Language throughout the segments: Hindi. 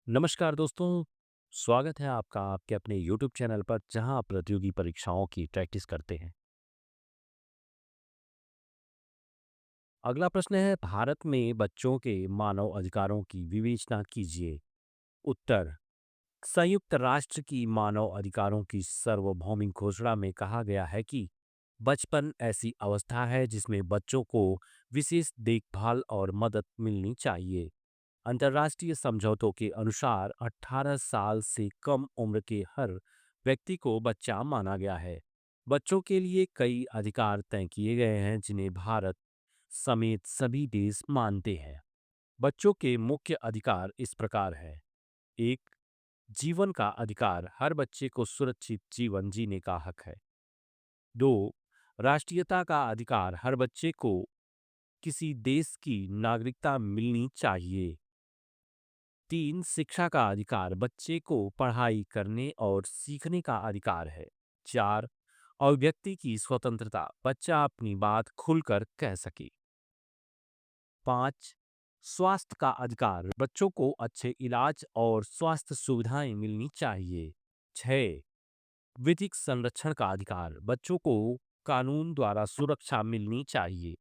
नमस्कार दोस्तों। स्वागत है आपका आपके अपने YouTube चैनल पर जहां आप प्रतियोगी परीक्षाओं की प्रैक्टिस करते हैं। अगला प्रश्न है, भारत में बच्चों के मानव अधिकारों की विवेचना कीजिए। उत्तर, संयुक्त राष्ट्र की मानव अधिकारों की सार्वभौमिक घोषणा में कहा गया है कि बचपन ऐसी अवस्था है जिसमें बच्चों को विशेष देखभाल और मदद मिलनी चाहिए। अंतर्राष्ट्रीय समझौतों के अनुसार 18 साल से कम उम्र के हर व्यक्ति को बच्चा माना गया है। बच्चों के लिए कई अधिकार तय किए गए हैं जिन्हें भारत समेत सभी देश मानते हैं। बच्चों के मुख्य अधिकार इस प्रकार है। एक, जीवन का अधिकार, हर बच्चे को सुरक्षित जीवन जीने का हक है। दो, राष्ट्रीयता का अधिकार, हर बच्चे को किसी देश की नागरिकता मिलनी चाहिए। तीन, शिक्षा का अधिकार, बच्चे को पढ़ाई करने और सीखने का अधिकार है। चार, और व्यक्ति की स्वतंत्रता, बच्चा अपनी बात खुलकर कह सके। पाँच, स्वास्थ्य का अधिकार, बच्चों को अच्छे इलाज और स्वास्थ्य सुविधाएं मिलनी चाहिए। छः, विधिक संरक्षण का अधिकार, बच्चों को कानून द्वारा सुरक्षा मिलनी चाहिए।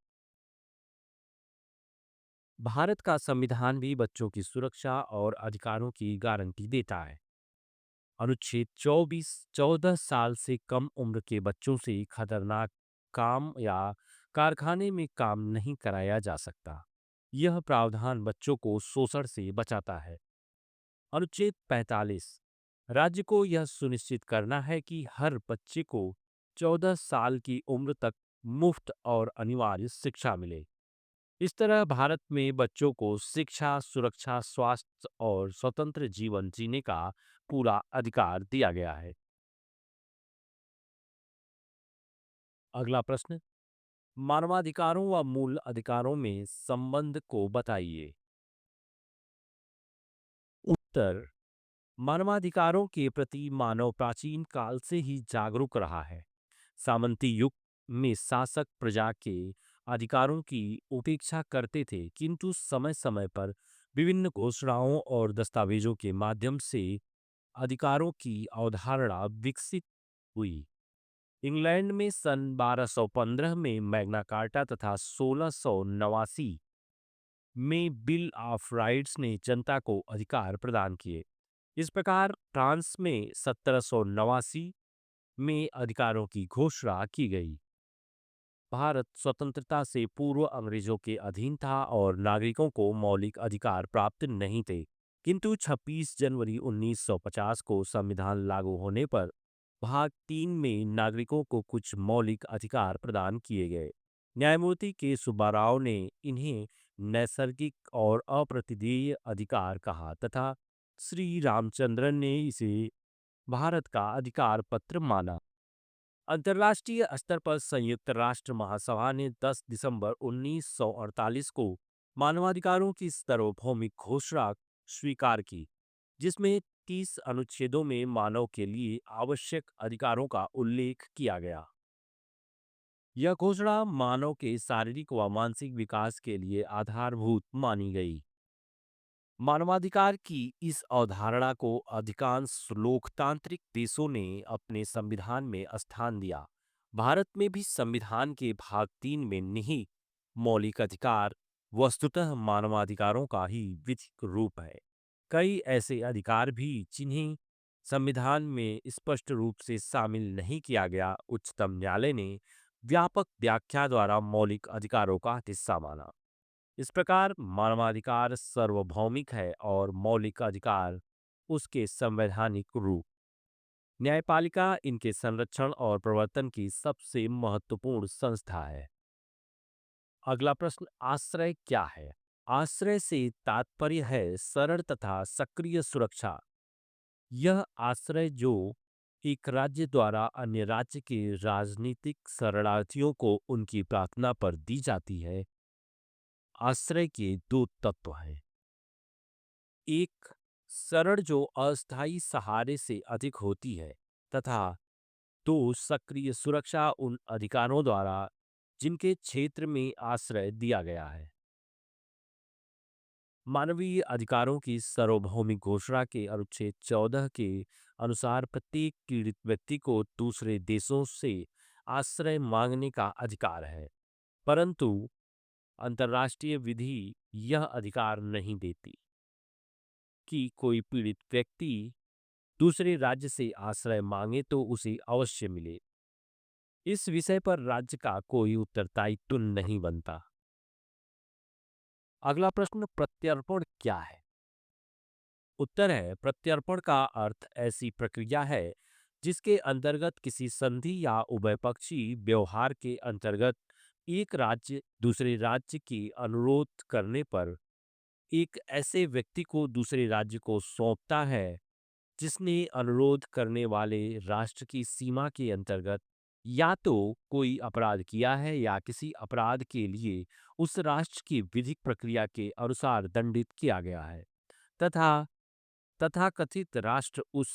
भारत का संविधान भी बच्चों की सुरक्षा और अधिकारों की गारंटी देता है। अनुच्छेद 24, 14 साल से कम उम्र के बच्चों से खतरनाक काम या कारखाने में काम नहीं कराया जा सकता। यह प्रावधान बच्चों को शोषण से बचाता है। अनुच्छेद 45, राज्य को यह सुनिश्चित करना है कि हर बच्चे को 14 साल की उम्र तक मुफ्त और अनिवार्य शिक्षा मिले। इस तरह भारत में बच्चों को शिक्षा, सुरक्षा, स्वास्थ्य और स्वतंत्र जीवन जीने का पूरा अधिकार दिया गया है। अगला प्रश्न, मानवाधिकारों व मूल अधिकारों में संबंध को बताइए। उत्तर, मानवाधिकारों के प्रति मानव प्राचीन काल से ही जागरूक रहा है। सामंती युग में शासक प्रजा के अधिकारों की उपेक्षा करते थे, किंतु समय समय पर विभिन्न घोषणाओं और दस्तावेजों के माध्यम से अधिकारों की अवधारणा विकसित हुई। इंग्लैंड में सन 1215 में मैग्ना कार्टा तथा 1689 में बिल ऑफ राइट्स ने जनता को अधिकार प्रदान किए। इस प्रकार फ्रांस में 1789 में अधिकारों की घोषणा की गई। भारत स्वतंत्रता से पूर्व अंग्रेजों के अधीन था और नागरिकों को मौलिक अधिकार प्राप्त नहीं थे, किंतु 26 जनवरी 1950 को संविधान लागू होने पर भाग 3 में नागरिकों को कुछ मौलिक अधिकार प्रदान किए गए। न्यायमूर्ति के सुब्बाराव ने इन्हें नैसर्गिक और अप्रतिदेय अधिकार कहा तथा श्री रामचंद्रन ने इसे भारत का अधिकार पत्र माना। अंतर्राष्ट्रीय स्तर पर संयुक्त राष्ट्र महासभा ने 10 दिसंबर 1948 को मानवाधिकारों की सार्वभौमिक घोषणा स्वीकार की, जिसमें 30 अनुच्छेदों में मानव के लिए आवश्यक अधिकारों का उल्लेख किया गया। यह घोषणा मानव के शारीरिक व मानसिक विकास के लिए आधारभूत मानी गई। मानवाधिकार की इस अवधारणा को अधिकांश लोकतांत्रिक देशों ने अपने संविधान में स्थान दिया। भारत में भी संविधान के भाग 3 में निहित मौलिक अधिकार वस्तुतः मानवाधिकारों का ही विधिक रूप है। कई ऐसे अधिकार भी जिन्हें संविधान में स्पष्ट रूप से शामिल नहीं किया गया, उच्चतम न्यायालय ने व्यापक व्याख्या द्वारा मौलिक अधिकारों का हिस्सा माना। इस प्रकार मानवाधिकार सार्वभौमिक है और मौलिक अधिकार उसके संवैधानिक रूप। न्यायपालिका इनके संरक्षण और प्रवर्तन की सबसे महत्वपूर्ण संस्था है। अगला प्रश्न, आश्रय क्या है? आश्रय से तात्पर्य है सरल तथा सक्रिय सुरक्षा। यह आश्रय जो एक राज्य द्वारा अन्य राज्य के राजनीतिक शरणार्थियों को उनकी प्रार्थना पर दी जाती है। आश्रय के दो तत्व हैं। एक, शरण जो अस्थायी सहारे से अधिक होती है तथा दो, सक्रिय सुरक्षा उन अधिकारों द्वारा जिनके क्षेत्र में आश्रय दिया गया है। मानवीय अधिकारों की सार्वभौमिक घोषणा के अनुच्छेद 14 के अनुसार प्रत्येक पीड़ित व्यक्ति को दूसरे देशों से आश्रय मांगने का अधिकार है, परंतु अंतर्राष्ट्रीय विधि यह अधिकार नहीं देती कि कोई पीड़ित व्यक्ति दूसरे राज्य से आश्रय मांगे तो उसे अवश्य मिले। इस विषय पर राज्य का कोई उत्तरदायित्व नहीं बनता। अगला प्रश्न, प्रत्यर्पण क्या है? उत्तर है, प्रत्यर्पण का अर्थ ऐसी प्रक्रिया है जिसके अंतर्गत किसी संधि या उभयपक्षीय व्यवहार के अंतर्गत एक राज्य दूसरे राज्य की अनुरोध करने पर एक ऐसे व्यक्ति को दूसरे राज्य को सौंपता है जिसने अनुरोध करने वाले राष्ट्र की सीमा के अंतर्गत या तो कोई अपराध किया है या किसी अपराध के लिए उस राष्ट्र की विधिक प्रक्रिया के अनुसार दंडित किया गया है तथा तथाकथित राष्ट्र उस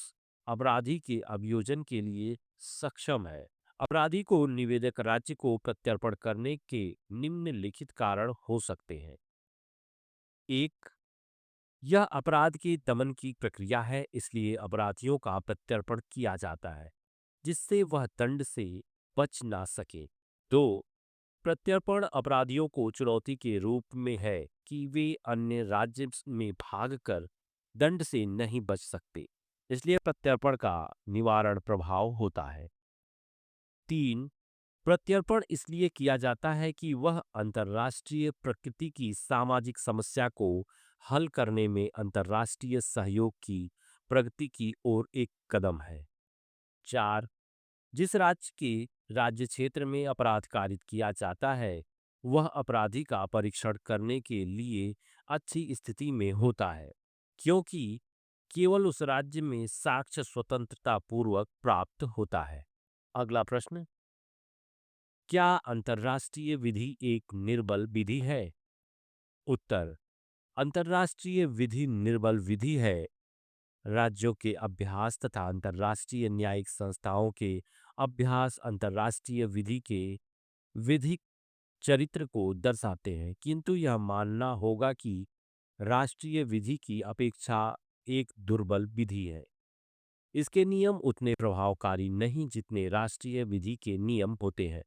अपराधी के अभियोजन के लिए सक्षम है। अपराधी को निवेदक राज्य को प्रत्यर्पण करने के निम्नलिखित कारण हो सकते हैं। एक, यह अपराध के दमन की प्रक्रिया है, इसलिए अपराधियों का प्रत्यर्पण किया जाता है जिससे वह दंड से बच ना सके। दो, प्रत्यर्पण अपराधियों को चुनौती के रूप में है कि वे अन्य राज्य में भागकर दंड से नहीं बच सकते, इसलिए प्रत्यर्पण का निवारण प्रभाव होता है। तीन, प्रत्यर्पण इसलिए किया जाता है कि वह अंतर्राष्ट्रीय प्रकृति की सामाजिक समस्या को हल करने में अंतर्राष्ट्रीय सहयोग की प्रगति की ओर एक कदम है। चार, जिस राज्य के राज्य क्षेत्र में अपराध कारित किया जाता है वह अपराधी का परीक्षण करने के लिए अच्छी स्थिति में होता है क्योंकि केवल उस राज्य में साक्ष्य स्वतंत्रता पूर्वक प्राप्त होता है। अगला प्रश्न, क्या अंतर्राष्ट्रीय विधि एक निर्बल विधि है? उत्तर, अंतर्राष्ट्रीय विधि निर्बल विधि है। राज्यों के अभ्यास तथा अंतर्राष्ट्रीय न्यायिक संस्थाओं के अभ्यास अंतर्राष्ट्रीय विधि के विधिक चरित्र को दर्शाते हैं, किंतु यह मानना होगा कि राष्ट्रीय विधि की अपेक्षा एक दुर्बल विधि है। इसके नियम उतने प्रभावकारी नहीं जितने राष्ट्रीय विधि के नियम होते हैं।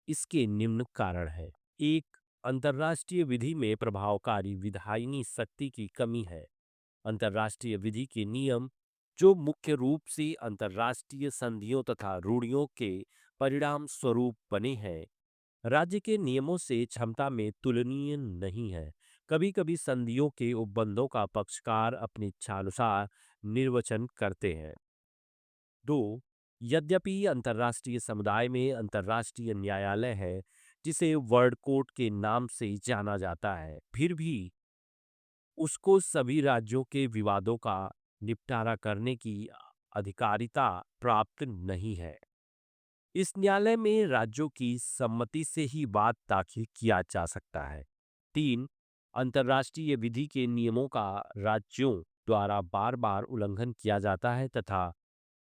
इसके निम्न कारण है। एक, अंतर्राष्ट्रीय विधि में प्रभावकारी विधायिनी शक्ति की कमी है। अंतर्राष्ट्रीय विधि के नियम जो मुख्य रूप से अंतर्राष्ट्रीय संधियों तथा रूढ़ियों के परिणाम स्वरूप बने हैं राज्य के नियमों से क्षमता में तुलनीय नहीं है। कभी कभी संधियों के उपबंधों का पक्षकार अपनी इच्छानुसार निर्वचन करते हैं। दो, यद्यपि अंतर्राष्ट्रीय समुदाय में अंतर्राष्ट्रीय न्यायालय है जिसे वर्ल्ड कोर्ट के नाम से जाना जाता है, फिर भी उसको सभी राज्यों के विवादों का निपटारा करने की अधिकारिता प्राप्त नहीं है। इस न्यायालय में राज्यों की सम्मति से ही बात दाखिल किया जा सकता है। तीन, अंतर्राष्ट्रीय विधि के नियमों का राज्यों द्वारा बार बार उल्लंघन किया जाता है तथा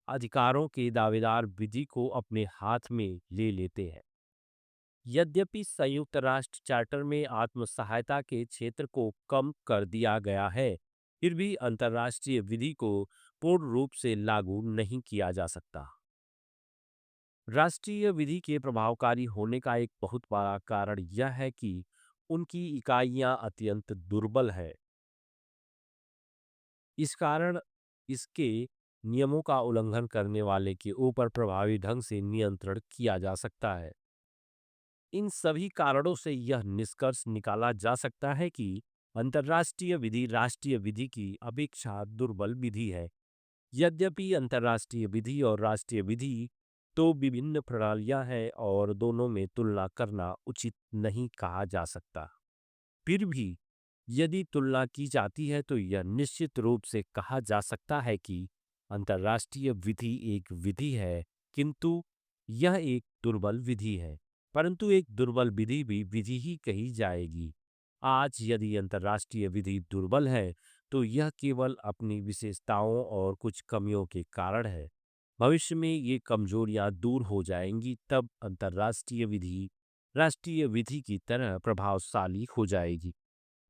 अधिकारों के दावेदार विधि को अपने हाथ में ले लेते हैं। यद्यपि संयुक्त राष्ट्र चार्टर में आत्म सहायता के क्षेत्र को कम कर दिया गया है, फिर भी अंतर्राष्ट्रीय विधि को पूर्ण रूप से लागू नहीं किया जा सकता। राष्ट्रीय विधि के प्रभावकारी होने का एक बहुत बड़ा कारण यह है कि उनकी इकाइयां अत्यंत दुर्बल है। इस कारण इसके नियमों का उल्लंघन करने वाले के ऊपर प्रभावी ढंग से नियंत्रण किया जा सकता है। इन सभी कारणों से यह निष्कर्ष निकाला जा सकता है कि अंतर्राष्ट्रीय विधि राष्ट्रीय विधि की अपेक्षा दुर्बल विधि है। यद्यपि अंतर्राष्ट्रीय विधि और राष्ट्रीय विधि तो विभिन्न प्रणालियां हैं और दोनों में तुलना करना उचित नहीं कहा जा सकता, फिर भी यदि तुलना की जाती है तो यह निश्चित रूप से कहा जा सकता है कि अंतर्राष्ट्रीय विधि एक विधि है, किंतु यह एक दुर्बल विधि है। परंतु एक दुर्बल विधि भी विधि ही कही जाएगी। आज यदि अंतर्राष्ट्रीय विधि दुर्बल है तो यह केवल अपनी विशेषताओं और कुछ कमियों के कारण है। भविष्य में ये कमजोरियां दूर हो जाएंगी, तब अंतर्राष्ट्रीय विधि राष्ट्रीय विधि की तरह प्रभावशाली हो जाएगी।